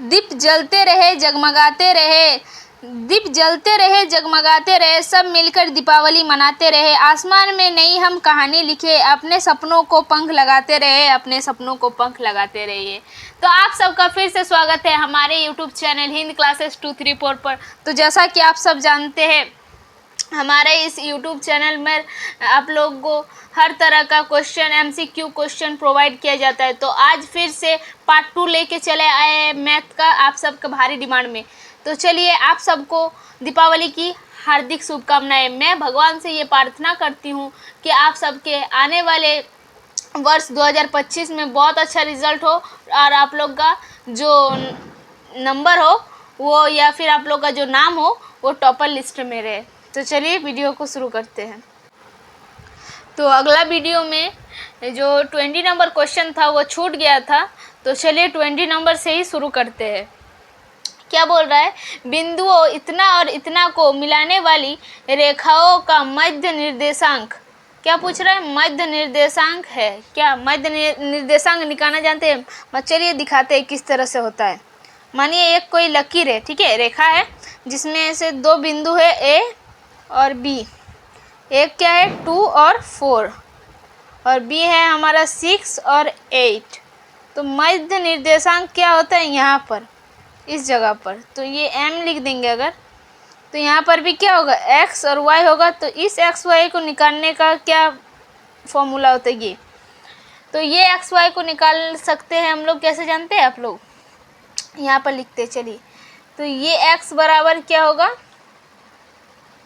दीप जलते रहे जगमगाते रहे, दीप जलते रहे जगमगाते रहे, सब मिलकर दीपावली मनाते रहे, आसमान में नई हम कहानी लिखे, अपने सपनों को पंख लगाते रहे, अपने सपनों को पंख लगाते रहिए। तो आप सबका फिर से स्वागत है हमारे YouTube चैनल हिंद क्लासेस 234 पर। तो जैसा कि आप सब जानते हैं, हमारे इस YouTube चैनल में आप लोग को हर तरह का क्वेश्चन MCQ क्वेश्चन प्रोवाइड किया जाता है। तो आज फिर से पार्ट 2 लेके चले आए हैं मैथ का, आप सबका भारी डिमांड में। तो चलिए, आप सबको दीपावली की हार्दिक शुभकामनाएं। मैं भगवान से ये प्रार्थना करती हूँ कि आप सबके आने वाले वर्ष 2025 में बहुत अच्छा रिजल्ट हो और आप लोग का जो नंबर हो वो, या फिर आप लोग का जो नाम हो वो टॉपर लिस्ट में रहे। तो चलिए वीडियो को शुरू करते हैं। तो अगला वीडियो में जो 20 नंबर क्वेश्चन था वो छूट गया था, तो चलिए 20 नंबर से ही शुरू करते हैं। क्या बोल रहा है? बिंदुओं इतना और इतना को मिलाने वाली रेखाओं का मध्य निर्देशांक, क्या पूछ रहा है? मध्य निर्देशांक है क्या? मध्य निर्देशांक निकालना जानते हैं? मैं चलिए दिखाते हैं किस तरह से होता है। मानिए एक कोई लकीर है, ठीक है, रेखा है जिसमें से दो बिंदु है A और B। एक क्या है 2 और 4 और B है हमारा 6 और 8। तो मध्य निर्देशांक क्या होता है? यहाँ पर इस जगह पर, तो ये M लिख देंगे अगर, तो यहाँ पर भी क्या होगा? X और Y होगा। तो इस X Y को निकालने का क्या फॉर्मूला होता है ये? तो ये X Y को निकाल सकते हैं हम लोग, कैसे जानते हैं आप लोग? यहाँ पर लिखते हैं, चलिए। तो ये X बराबर क्या होगा?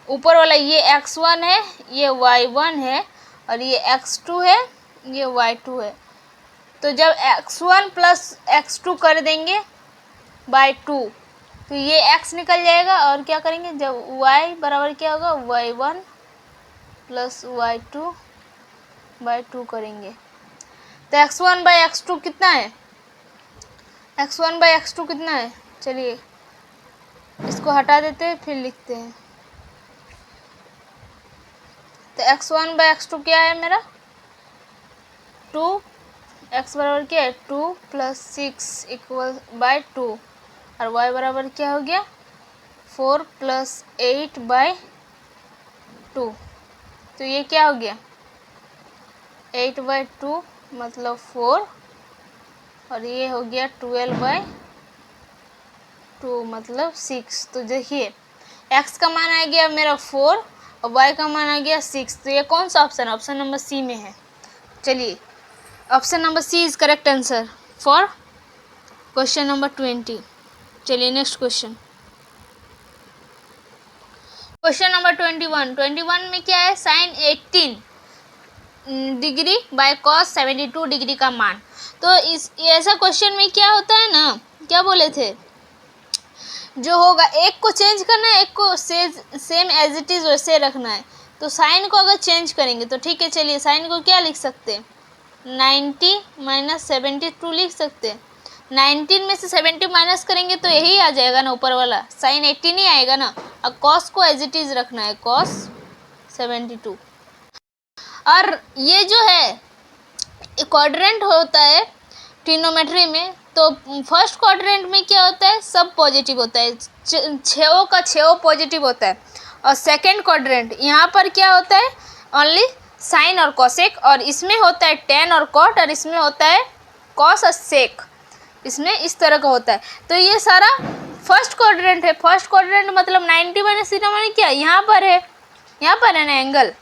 ऊपर वाला ये x1 है, ये y1 है और ये x2 है, ये y2 है। तो जब x1 प्लस x2 कर देंगे बाय 2, तो ये x निकल जाएगा और क्या करेंगे? जब y बराबर क्या होगा? y1 प्लस y2 बाय 2 करेंगे। तो x1 बाय x2 कितना है? x1 बाय x2 कितना है? चलिए इसको हटा देते हैं, फिर लिखते हैं। तो x1 बाय x2 क्या है मेरा? 2। x बराबर क्या है? 2 प्लस 6 इक्वल बाय 2 और y बराबर क्या हो गया? 4 प्लस 8 बाय 2। तो ये क्या हो गया? 8 बाय 2 मतलब 4 और ये हो गया 12 बाय 2 मतलब 6। तो देखिए x का मान आ गया मेरा 4 और y का मान आ गया 6। तो ये कौन सा ऑप्शन? ऑप्शन नंबर सी में है। चलिए, option number C is correct answer for question number 20। चलिए नेक्स्ट क्वेश्चन, क्वेश्चन नंबर 21 में क्या है? Sine 18 degree by cos 72 degree का मान। तो इस ऐसा क्वेश्चन में क्या होता है ना, क्या बोले थे, जो होगा एक को चेंज करना है, एक को सेम एज इट इज़ वैसे रखना है। तो साइन को अगर चेंज करेंगे तो ठीक है, चलिए साइन को क्या लिख सकते हैं? 90 माइनस 72 लिख सकते हैं। 19 में से 70 माइनस करेंगे तो यही आ जाएगा ना, ऊपर वाला साइन 18 ही आएगा ना। और कॉस को एज इट इज़ रखना है, कॉस 72। और ये जो है क्वाड्रेंट होता है ट्रिग्नोमेट्री में, तो फर्स्ट क्वाड्रेंट में क्या होता है? सब पॉजिटिव होता है, छेओ का छेओ पॉजिटिव होता है। और सेकंड क्वाड्रेंट यहाँ पर क्या होता है? ओनली साइन और कॉसेक, और इसमें होता है टेन और कॉट, और इसमें होता है कॉस और सेक, इसमें इस तरह का होता है। तो ये सारा फर्स्ट क्वाड्रेंट है। फर्स्ट क्वाड्रेंट मतलब 90 माइनस थीटा माने क्या? यहाँ पर है, यहाँ पर है ना एंगल,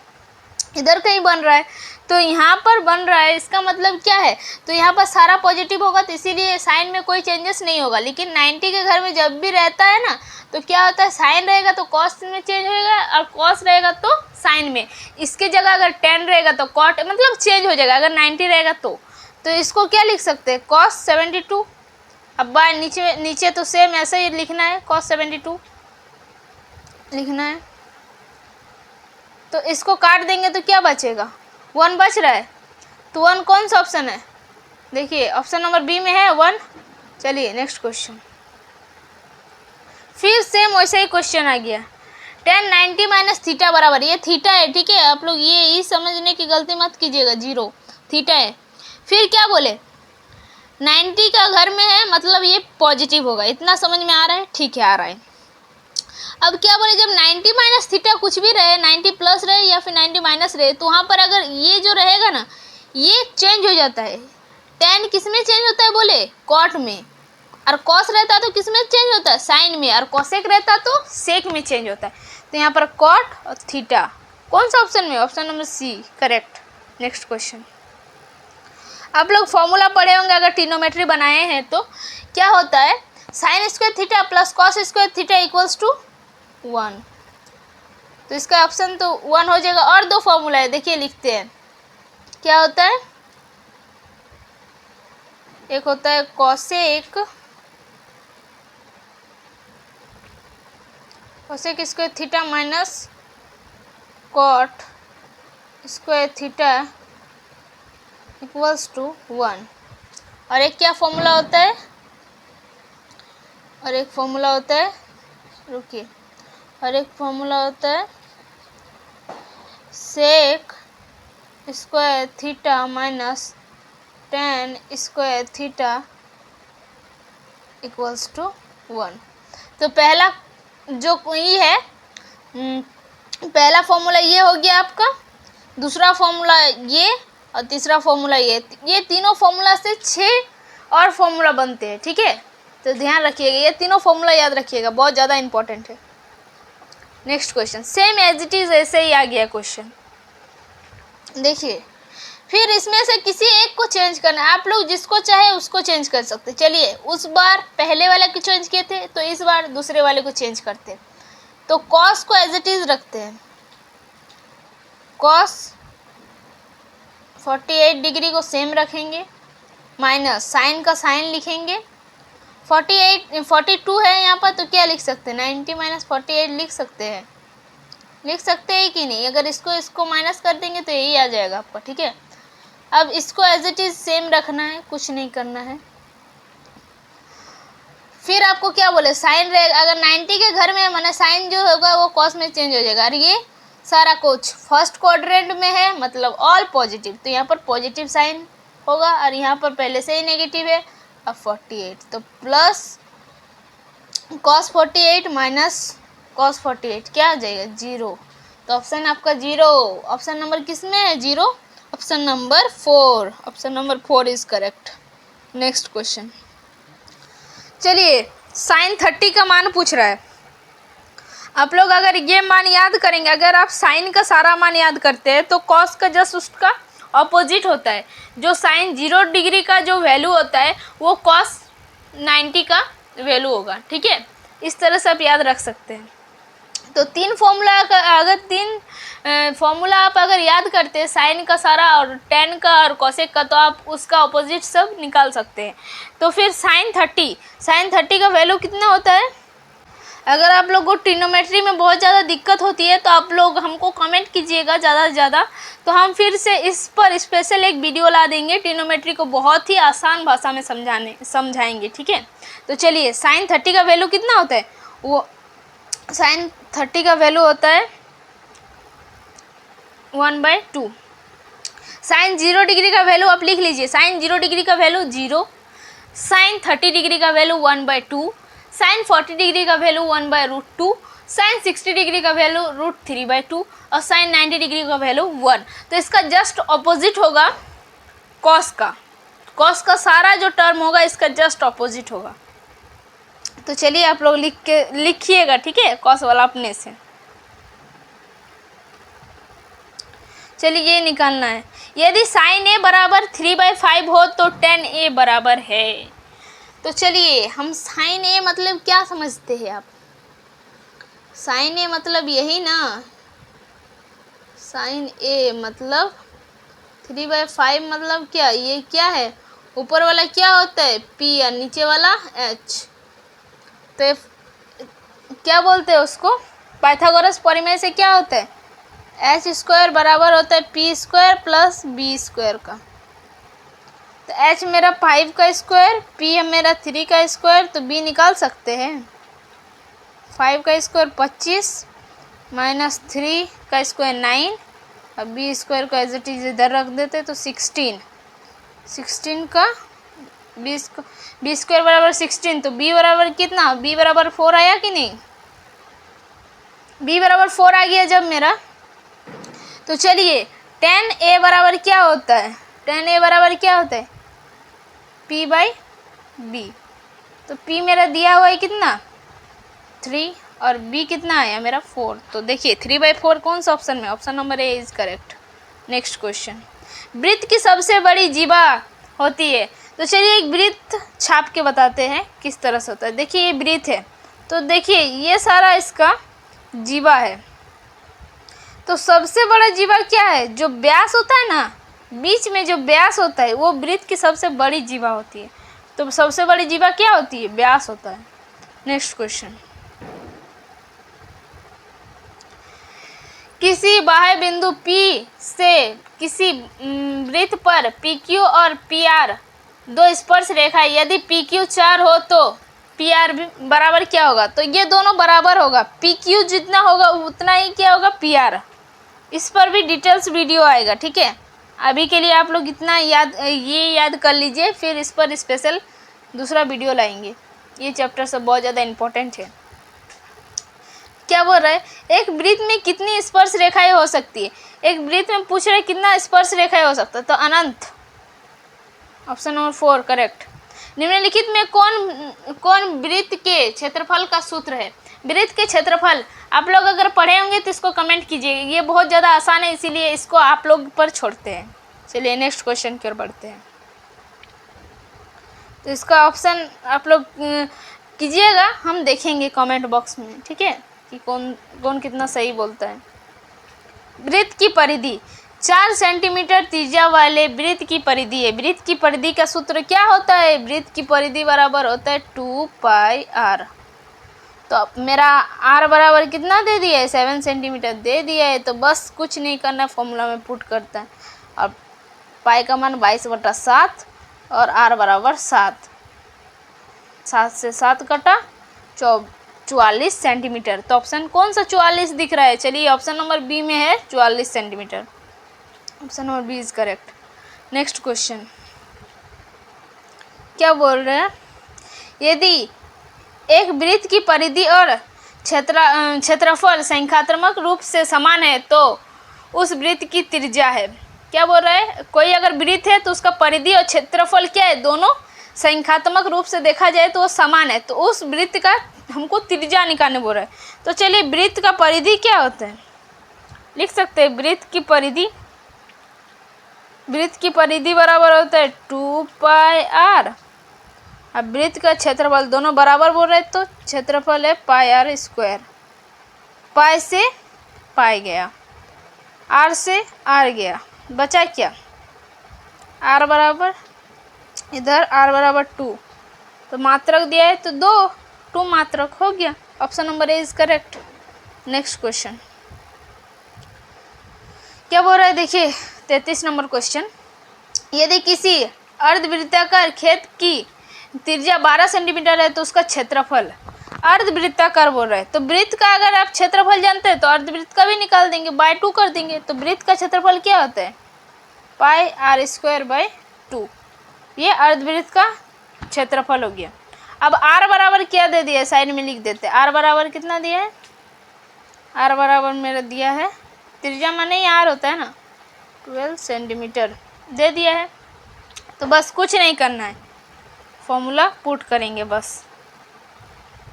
इधर कहीं बन रहा है, तो यहाँ पर बन रहा है। इसका मतलब क्या है? तो यहाँ पर सारा पॉजिटिव होगा, तो इसीलिए साइन में कोई चेंजेस नहीं होगा। लेकिन 90 के घर में जब भी रहता है ना, तो क्या होता है? साइन रहेगा तो कॉस में चेंज होएगा, और कॉस रहेगा तो साइन में। इसके जगह अगर 10 रहेगा तो कॉट मतलब चेंज हो जाएगा, अगर 90 रहेगा तो इसको क्या लिख सकते हैं? कॉस 72। अब बाय नीचे तो सेम ऐसे ही लिखना है, कॉस 72 लिखना है। तो इसको काट देंगे तो क्या बचेगा? 1 बच रहा है। तो 1 कौन सा ऑप्शन है? देखिए ऑप्शन नंबर बी में है 1। चलिए नेक्स्ट क्वेश्चन, फिर सेम वैसे ही क्वेश्चन आ गया। tan 90 माइनस थीटा बराबर, ये थीटा है, ठीक है, आप लोग ये समझने की गलती मत कीजिएगा, 0 थीटा है। फिर क्या बोले? 90 का घर में है मतलब ये पॉजिटिव होगा। इतना समझ में आ रहा है? ठीक है, आ रहा है। अब क्या बोले, जब 90 माइनस थीटा कुछ भी रहे, 90 प्लस रहे या फिर 90 माइनस रहे, तो वहाँ पर अगर ये जो रहेगा ना, ये चेंज हो जाता है। टेन किस में चेंज होता है बोले? कॉट में। और कॉस रहता तो किस में चेंज होता है? साइन में। और कॉसेक रहता तो सेक में चेंज होता है। तो यहाँ पर कॉट और थीटा, कौन सा ऑप्शन में? Option number C correct. Next question. आप लोग फॉर्मूला पढ़े होंगे अगर ट्रिग्नोमेट्री बनाए हैं तो। क्या होता है? Sine square theta plus cos square theta equals to 1। तो इसका ऑप्शन तो 1 हो जाएगा। और दो फॉर्मूला है, देखिए लिखते हैं। क्या होता है? एक होता है cosec square theta minus cot square theta equals to 1। और एक क्या फॉर्मूला होता है? और एक फॉर्मूला होता है, रुकिए, और एक फॉर्मूला होता है sec square theta minus tan square theta equals to 1। तो पहला जो ये है, पहला फॉर्मूला ये हो गया आपका, दूसरा फॉर्मूला ये और तीसरा फॉर्मूला ये तीनों फॉर्मूला से 6 और फॉर्मूला बनते हैं। ठीक है, तो ध्यान रखिएगा, ये तीनों फॉर्मूला याद रखिएगा, बहुत ज़्यादा इंपॉर्टेंट है। Next question, same as it is ऐसे ही आ गया क्वेश्चन। देखिए, फिर इसमें से किसी एक को चेंज करना है। आप लोग जिसको चाहे उसको चेंज कर सकते। चलिए, उस बार पहले वाले को चेंज किए थे तो इस बार दूसरे वाले को चेंज करते हैं। तो कॉस को एज इट इज़ रखते हैं। कॉस 48 डिग्री को सेम रखेंगे, माइनस साइन का साइन लिखेंगे। 42 है यहाँ पर, तो क्या लिख सकते हैं? 90 माइनस 48 लिख सकते हैं। लिख सकते हैं कि नहीं? अगर इसको माइनस कर देंगे तो यही आ जाएगा आपका। ठीक है, अब इसको एज इट इज़ सेम रखना है, कुछ नहीं करना है। फिर आपको क्या बोले, साइन रहेगा। अगर 90 के घर में माने साइन जो होगा वो कॉस में चेंज हो जाएगा। और ये सारा कुछ फर्स्ट क्वाड्रेंट में है, मतलब ऑल पॉजिटिव, तो यहाँ पर पॉजिटिव साइन होगा। और यहाँ पर पहले से ही नेगेटिव है। अब 48 तो प्लस कॉस 48 माइनस कॉस 48 क्या आ जाएगा? 0। तो ऑप्शन आपका 0। ऑप्शन नंबर किस में है? 0। Option number 4। Option number 4 is correct. Next question. चलिए, साइन 30 का मान पूछ रहा है। आप लोग अगर ये मान याद करेंगे, अगर आप साइन का सारा मान याद करते हैं तो कॉस का जस्ट उसका ऑपोजिट होता है। जो साइन 0 डिग्री का जो वैल्यू होता है वो कॉस 90 का वैल्यू होगा। ठीक है, इस तरह से आप याद रख सकते हैं। तो तीन फॉर्मूला आप अगर याद करते हैं, साइन का सारा और टेन का और कॉसेक का, तो आप उसका अपोजिट सब निकाल सकते हैं। तो फिर साइन 30 का वैल्यू कितना होता है? अगर आप लोग को ट्रिग्नोमेट्री में बहुत ज़्यादा दिक्कत होती है तो आप लोग हमको कमेंट कीजिएगा ज़्यादा से ज़्यादा, तो हम फिर से इस पर स्पेशल एक वीडियो ला देंगे। ट्रिग्नोमेट्री को बहुत ही आसान भाषा में समझाएंगे। ठीक है, तो चलिए, साइन 30 का वैल्यू कितना होता है? वो साइन 30 का वैल्यू होता है 1/2। साइन 0 डिग्री का वैल्यू आप लिख लीजिए। साइन 0 डिग्री का वैल्यू 0, साइन 30 डिग्री का वैल्यू 1/2, साइन 40 डिग्री का वैल्यू 1/√2, साइन 60 डिग्री का वैल्यू √3/2 और साइन 90 डिग्री का वैल्यू 1। तो इसका जस्ट ऑपोजिट होगा कॉस का। कॉस का सारा जो टर्म होगा इसका जस्ट ऑपोजिट होगा। तो चलिए, आप लोग लिखिएगा। ठीक है, कॉस वाला अपने से। चलिए, ये निकालना है। यदि साइन ए बराबर 3/5 हो तो tan ए बराबर है। तो चलिए, हम साइन ए मतलब क्या समझते हैं आप? साइन ए मतलब यही ना, साइन ए मतलब 3/5 मतलब क्या? ये क्या है? ऊपर वाला क्या होता है? P और नीचे वाला H। तो क्या बोलते हैं उसको? पाइथागोरस प्रमेय से क्या होता है? h² बराबर होता है p² प्लस b² का। तो h मेरा 5 का स्क्वायर, p है मेरा 3 का स्क्वायर, तो b निकाल सकते हैं। 5 का स्क्वायर 25 माइनस 3 का स्क्वायर 9 और b² को एज इट इज इधर रख देते तो 16 का बी स्क्वायर बराबर 16, तो बी बराबर कितना, बी बराबर 4 आया कि नहीं, बी बराबर 4 आ गया जब मेरा। तो चलिए tan a बराबर क्या होता है, tan a बराबर क्या होता है, p बाई बी। तो p मेरा दिया हुआ है कितना 3 और b कितना आया मेरा 4। तो देखिए 3/4 कौन सा ऑप्शन में, option number A is correct. Next question, वृत्त की सबसे बड़ी जीवा होती है। तो चलिए एक वृत्त छाप के बताते हैं किस तरह से होता है। देखिए ये वृत्त है, तो देखिए ये सारा इसका जीवा है। तो सबसे बड़ा जीवा क्या है, जो व्यास होता है ना, बीच में जो व्यास होता है वो वृत्त की सबसे बड़ी जीवा होती है। तो सबसे बड़ी जीवा क्या होती है, व्यास होता है। नेक्स्ट क्वेश्चन, किसी बाह्य बिंदु P से किसी वृत्त पर PQ और PR दो स्पर्श रेखा, यदि PQ 4 हो तो PR भी बराबर क्या होगा, तो ये दोनों बराबर होगा, PQ जितना होगा उतना ही क्या होगा PR। इस पर भी डिटेल्स वीडियो आएगा, ठीक है। अभी के लिए आप लोग इतना ये याद कर लीजिए, फिर इस पर स्पेशल दूसरा वीडियो लाएंगे। ये चैप्टर सब बहुत ज़्यादा इम्पोर्टेंट है। क्या बोल रहा है, एक वृत्त में कितनी स्पर्श रेखाएं हो सकती है, एक वृत्त में पूछ रहे कितना स्पर्श रेखाएं हो सकता है, तो अनंत, ऑप्शन नंबर 4 करेक्ट। निम्नलिखित में कौन वृत्त के क्षेत्रफल का सूत्र है। वृत्त के क्षेत्रफल आप लोग अगर पढ़े होंगे तो इसको कमेंट कीजिए, ये बहुत ज़्यादा आसान है इसीलिए इसको आप लोग पर छोड़ते हैं। चलिए नेक्स्ट क्वेश्चन की ओर बढ़ते हैं। तो इसका ऑप्शन आप लोग कीजिएगा, हम देखेंगे कमेंट बॉक्स में, ठीक है, कि कौन कितना सही बोलता है। वृत्त की परिधि 4 सेंटीमीटर त्रिज्या वाले वृत्त की परिधि है। वृत्त की परिधि का सूत्र क्या होता है, वृत्त की परिधि बराबर होता है 2πr। तो अब मेरा r बराबर कितना दे दिया है, 7 सेंटीमीटर दे दिया है। तो बस कुछ नहीं करना, फॉर्मूला में पुट करता है। अब पाई का मान 22/7 और r बराबर 7, 7 से 7 कटा 44 सेंटीमीटर। तो ऑप्शन कौन सा 44 दिख रहा है, चलिए ऑप्शन नंबर बी में है 44 centimetre, option number B is correct. Next question क्या बोल रहे हैं, यदि एक वृत्त की परिधि और क्षेत्रफल संख्यात्मक रूप से समान है तो उस वृत्त की त्रिज्या है। क्या बोल रहा है, कोई अगर वृत्त है तो उसका परिधि और क्षेत्रफल क्या है, दोनों संख्यात्मक रूप से देखा जाए तो वो समान है, तो उस वृत्त का हमको त्रिज्या निकालने बोल रहा है। तो चलिए वृत्त का परिधि क्या होता है, लिख सकते हैं वृत्त की परिधि बराबर होता है 2πr। अब वृत्त का क्षेत्रफल दोनों बराबर बोल रहे हैं तो क्षेत्रफल है πr²। पाई से पाई गया, r से r गया, बचा क्या, r बराबर इधर r बराबर 2, तो मात्रक दिया है तो 2 मात्रक हो गया, option number A is correct. Next question क्या बोल रहा है, देखिए 33 नंबर क्वेश्चन, यदि किसी अर्धवृत्ताकार खेत की त्रिज्या 12 सेंटीमीटर है तो उसका क्षेत्रफल, अर्धवृत्ताकार बोल रहा है तो वृत्त का अगर आप क्षेत्रफल जानते हैं तो अर्धवृत्त का भी निकाल देंगे, बाय 2 कर देंगे। तो वृत्त का क्षेत्रफल क्या होता है, πr²/2, ये अर्धवृत्त का क्षेत्रफल हो गया। अब r बराबर क्या दे दिया है, साइड में लिख देते हैं। r बराबर कितना दिया है, r बराबर मेरा दिया है, त्रिज्या माने ही r होता है ना, 12 सेंटीमीटर दे दिया है। तो बस कुछ नहीं करना है, फॉर्मूला पुट करेंगे, बस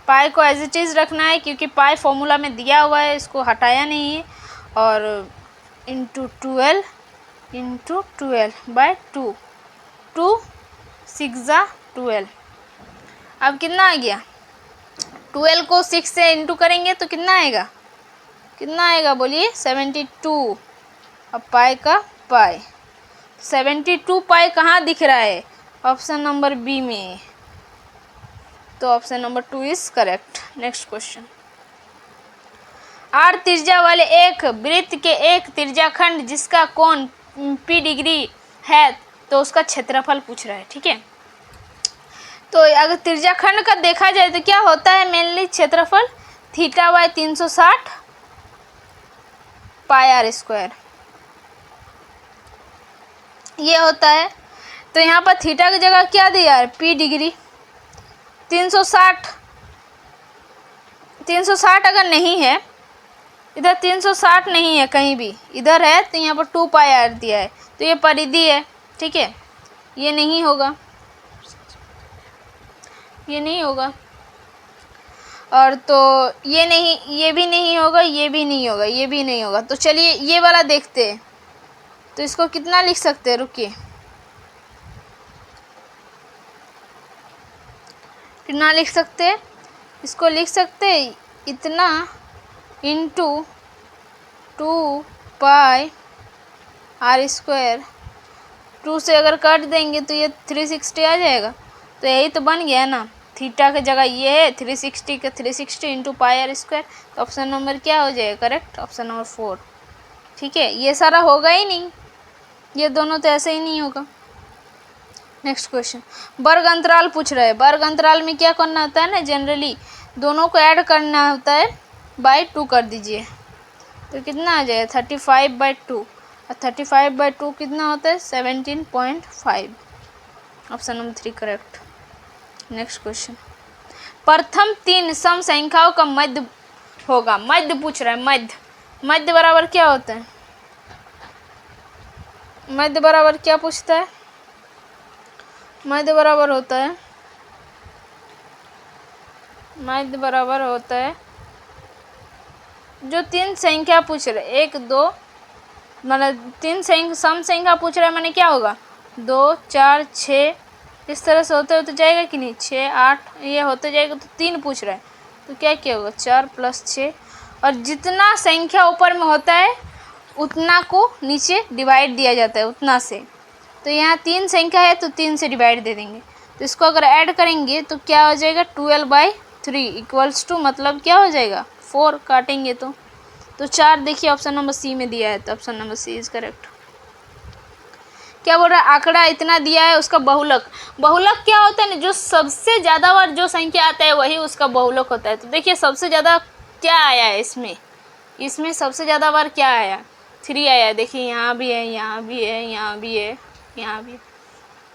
पाई को एज इट इज़ रखना है क्योंकि पाई फॉर्मूला में दिया हुआ है, इसको हटाया नहीं है। और इंटू 12/2, 2 6 12। अब कितना आ गया, 12 को 6 से इंटू करेंगे तो कितना आएगा बोलिए, 72। अब पाई का पाई 72 पाई कहाँ दिख रहा है, ऑप्शन नंबर बी में, तो option number 2 is correct. Next question, r त्रिज्या वाले एक वृत्त के एक त्रिज्याखंड जिसका कोण p डिग्री है तो उसका क्षेत्रफल पूछ रहा है, ठीक है। तो अगर त्रिज्याखंड का देखा जाए तो क्या होता है, मेनली क्षेत्रफल θ/360 πr², ये होता है। तो यहाँ पर थीटा की जगह क्या दिया है, p डिग्री। 360 अगर नहीं है, इधर 360 नहीं है कहीं भी, इधर है, तो यहाँ पर 2 पाई आर दिया है, तो ये परिधि है, ठीक है, ये नहीं होगा, ये नहीं होगा, और तो ये नहीं, ये भी नहीं होगा, ये भी नहीं होगा, ये भी नहीं होगा। तो चलिए ये वाला देखते हैं। तो इसको कितना लिख सकते हैं, रुकिए, कितना लिख सकते हैं, इसको लिख सकते हैं इतना इंटू 2 पाई आर स्क्वायर। 2 से अगर काट देंगे तो ये 360 आ जाएगा। तो यही तो बन गया ना, थीटा की जगह ये है 360 का 360 इंटू पाई आर स्क्वायर। तो ऑप्शन नंबर क्या हो जाएगा, करेक्ट, ऑप्शन नंबर 4। ठीक है, ये सारा होगा ही नहीं, ये दोनों तो ऐसे ही नहीं होगा। नेक्स्ट क्वेश्चन, वर्ग अंतराल पूछ रहा है। वर्ग अंतराल में क्या करना होता है ना, जनरली दोनों को ऐड करना होता है, बाई 2 कर दीजिए, तो कितना आ जाएगा 35/2, और 35/2 कितना होता है 17.5। Option number 3 correct. Next question, प्रथम 3 सम संख्याओं का मध्य होगा। मध्य पूछ रहा है, मध्य। मध्य बराबर क्या होता है, मध्य बराबर क्या पूछता है, मध्य बराबर होता है, मध्य बराबर होता है जो 3 संख्या पूछ रहे, 1 2, मतलब 3 सम संख्या पूछ रहा है, मैंने क्या होगा 2 4 6, इस तरह से होते होते जाएगा कि नहीं, 6 8 ये होते जाएगा। तो 3 पूछ रहा है, तो क्या क्या होगा 4 + 6, और जितना संख्या ऊपर में होता है उतना को नीचे डिवाइड दिया जाता है, उतना से। तो यहाँ 3 संख्या है तो 3 से डिवाइड दे देंगे। तो इसको अगर ऐड करेंगे तो क्या हो जाएगा 12/3 इक्वल्स टू, मतलब क्या हो जाएगा 4, काटेंगे तो 4 देखिए ऑप्शन नंबर सी में दिया है, तो option number C is correct. क्या बोल रहा है, आंकड़ा इतना दिया है उसका बहुलक। बहुलक क्या होता है ना, जो सबसे ज़्यादा बार जो संख्या आता है वही उसका बहुलक होता है। तो देखिए सबसे ज़्यादा क्या आया है इसमें सबसे ज़्यादा बार क्या आया, 3 आया। देखिए यहाँ भी है, यहाँ भी है, यहाँ भी है, यहाँ भी।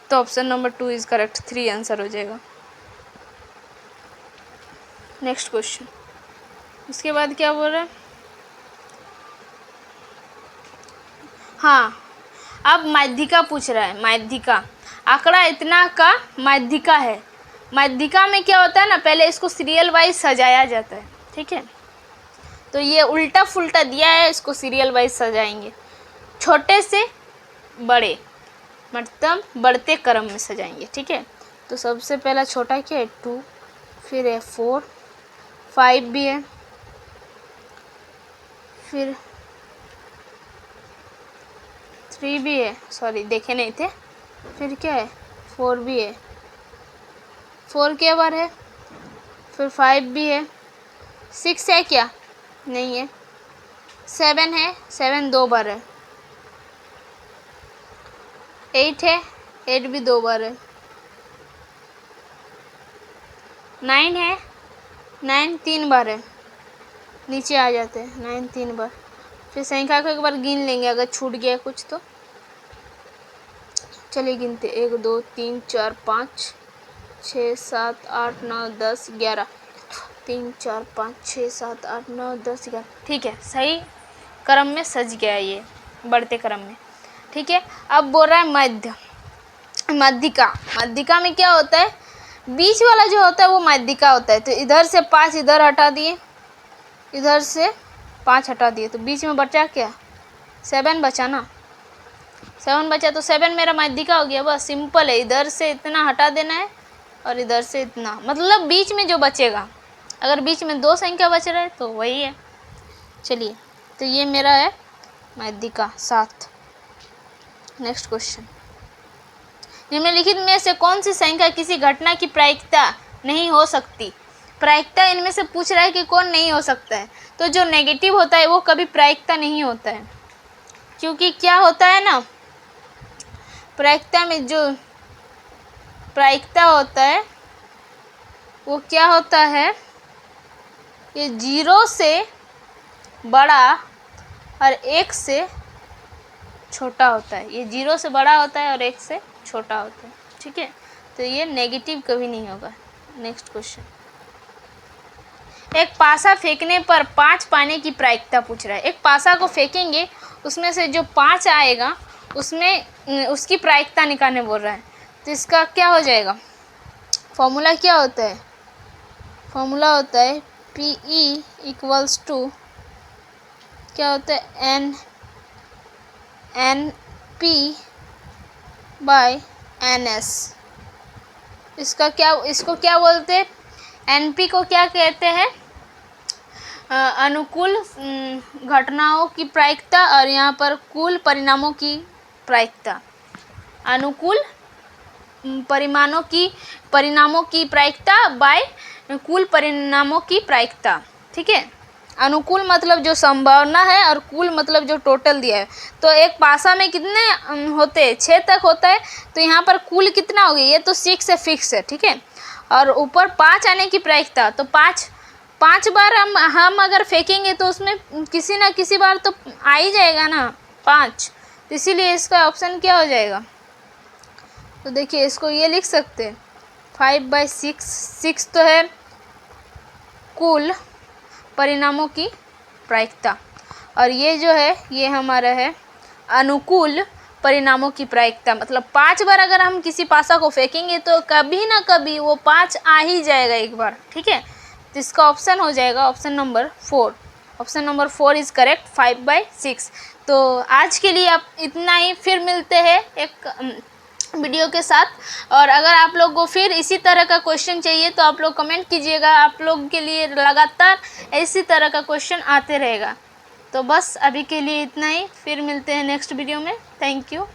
तो option number 2 is correct, 3 answer हो जाएगा। नेक्स्ट क्वेश्चन, इसके बाद क्या बोल रहा है, हाँ अब माध्यिका पूछ रहा है। माध्यिका, आंकड़ा इतना का माध्यिका है। माध्यिका में क्या होता है ना, पहले इसको सीरियल वाइज सजाया जाता है, ठीक है। तो ये उल्टा फुल्टा दिया है, इसको सीरियल वाइज सजाएंगे, छोटे से बड़े, मतलब बढ़ते क्रम में सजाएंगे, ठीक है। तो सबसे पहला छोटा क्या है 2, फिर है 4, 5 भी है, फिर 3 भी है, सॉरी देखे नहीं थे, फिर क्या है 4 भी है, 4 क्या बार है, फिर 5 भी है, 6 है क्या, नहीं है, 7 है, 7 2 बार है, 8 है, 8 भी 2 बार है, 9 है, 9 3 बार है, नीचे आ जाते हैं 9 3 बार। फिर संख्या को एक बार गिन लेंगे, अगर छूट गया कुछ तो। चलिए गिनते, 1 2 3 4 5 6 7 8 9 10 11, 3 4 5 6 7 8 9 10 11, ठीक है, सही क्रम में सज गया ये, बढ़ते क्रम में, ठीक है। अब बोल रहा है मध्य, माध्यिका। माध्यिका में क्या होता है, बीच वाला जो होता है वो माध्यिका होता है। तो इधर से 5 इधर हटा दिए, इधर से 5 हटा दिए, तो बीच में बचा क्या 7 बचा ना, 7 बचा, तो 7 मेरा माध्यिका हो गया। बस सिंपल है, इधर से इतना हटा देना है और इधर से इतना, मतलब बीच में जो बचेगा। अगर बीच में 2 संख्या बच रहा है तो वही है। चलिए, तो ये मेरा है माध्यिका 7। नेक्स्ट क्वेश्चन, निम्नलिखित में से कौन सी संख्या किसी घटना की प्रायिकता नहीं हो सकती। प्रायिकता इनमें से पूछ रहा है कि कौन नहीं हो सकता है। तो जो नेगेटिव होता है वो कभी प्रायिकता नहीं होता है, क्योंकि क्या होता है ना, प्रायिकता में जो प्रायिकता होता है वो क्या होता है, ये 0 से बड़ा और 1 से छोटा होता है। ये 0 से बड़ा होता है और 1 से छोटा होता है, ठीक है। तो ये नेगेटिव कभी नहीं होगा। नेक्स्ट क्वेश्चन, एक पासा फेंकने पर 5 पाने की प्रायिकता पूछ रहा है। एक पासा को फेंकेंगे, उसमें से जो 5 आएगा उसमें उसकी प्रायिकता निकालने बोल रहा है। तो इसका क्या हो जाएगा, फॉर्मूला क्या होता है, फॉर्मूला होता है PE इक्वल्स टू क्या होता है NP बाय NS। इसको क्या बोलते हैं, NP को क्या कहते हैं, अनुकूल घटनाओं की प्रायिकता, और यहाँ पर कुल परिणामों की प्रायिकता। अनुकूल परिणामों की प्रायिकता बाय कुल परिणामों की प्रायिकता, ठीक है। अनुकूल मतलब जो संभावना है और कुल मतलब जो टोटल दिया है। तो एक पासा में कितने होते हैं, 6 तक होता है। तो यहाँ पर कुल कितना हो गया, ये तो 6 से फिक्स है, ठीक है। और ऊपर 5 आने की प्रायिकता, तो 5 बार हम अगर फेंकेंगे तो उसमें किसी ना किसी बार तो आ ही जाएगा ना 5। तो इसीलिए इसका ऑप्शन क्या हो जाएगा, तो देखिए इसको ये लिख सकते हैं 5/6। 6 तो है कुल परिणामों की प्रायिकता, और ये जो है ये हमारा है अनुकूल परिणामों की प्रायिकता। मतलब 5 बार अगर हम किसी पासा को फेंकेंगे तो कभी ना कभी वो 5 आ ही जाएगा एक बार, ठीक है। तो इसका ऑप्शन हो जाएगा option number 4। Option number 4 is correct, 5/6। तो आज के लिए आप इतना ही, फिर मिलते हैं एक वीडियो के साथ। और अगर आप लोग को फिर इसी तरह का क्वेश्चन चाहिए तो आप लोग कमेंट कीजिएगा, आप लोग के लिए लगातार इसी तरह का क्वेश्चन आते रहेगा। तो बस अभी के लिए इतना ही, फिर मिलते हैं नेक्स्ट वीडियो में। Thank you.